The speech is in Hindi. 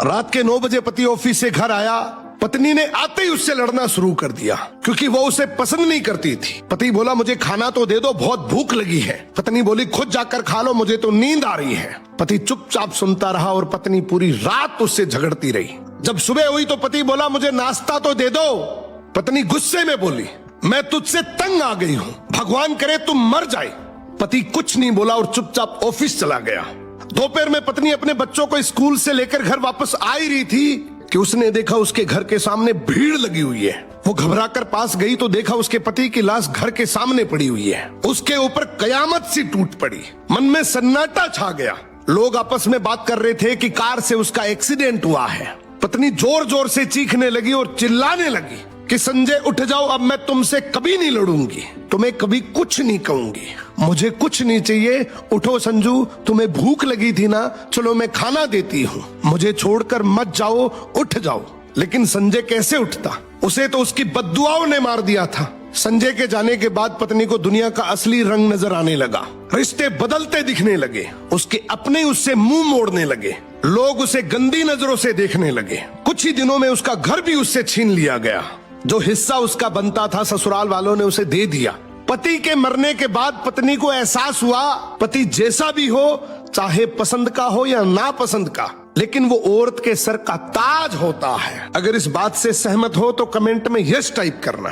रात के 9 बजे पति ऑफिस से घर आया। पत्नी ने आते ही उससे लड़ना शुरू कर दिया क्योंकि वो उसे पसंद नहीं करती थी। पति बोला मुझे खाना तो दे दो, बहुत भूख लगी है। पत्नी बोली खुद जाकर खा लो, मुझे तो नींद आ रही है। पति चुपचाप सुनता रहा और पत्नी पूरी रात उससे झगड़ती रही। जब सुबह हुई तो पति बोला मुझे नाश्ता तो दे दो। पत्नी गुस्से में बोली मैं तुझसे तंग आ गई हूँ, भगवान करे तुम मर जाए। पति कुछ नहीं बोला और चुपचाप ऑफिस चला गया। दोपहर में पत्नी अपने बच्चों को स्कूल से लेकर घर वापस आ ही रही थी कि उसने देखा उसके घर के सामने भीड़ लगी हुई है। वो घबराकर पास गई तो देखा उसके पति की लाश घर के सामने पड़ी हुई है। उसके ऊपर कयामत सी टूट पड़ी। मन में सन्नाटा छा गया। लोग आपस में बात कर रहे थे कि कार से उसका एक्सीडेंट हुआ है। पत्नी जोर जोर से चीखने लगी और चिल्लाने लगी कि संजय उठ जाओ, अब मैं तुमसे कभी नहीं लड़ूंगी, तुम्हें कभी कुछ नहीं कहूंगी, मुझे कुछ नहीं चाहिए। उठो संजू, तुम्हें भूख लगी थी ना, चलो मैं खाना देती हूँ, मुझे छोड़कर मत जाओ, उठ जाओ। लेकिन संजय कैसे उठता, उसे तो उसकी बद्दुआओं ने मार दिया था। संजय के जाने के बाद पत्नी को दुनिया का असली रंग नजर आने लगा। रिश्ते बदलते दिखने लगे। उसके अपने उससे मुंह मोड़ने लगे। लोग उसे गंदी नजरों से देखने लगे। कुछ ही दिनों में उसका घर भी उससे छीन लिया गया। जो हिस्सा उसका बनता था ससुराल वालों ने उसे दे दिया। पति के मरने के बाद पत्नी को एहसास हुआ पति जैसा भी हो, चाहे पसंद का हो या नापसंद का, लेकिन वो औरत के सर का ताज होता है। अगर इस बात से सहमत हो तो कमेंट में यस टाइप करना।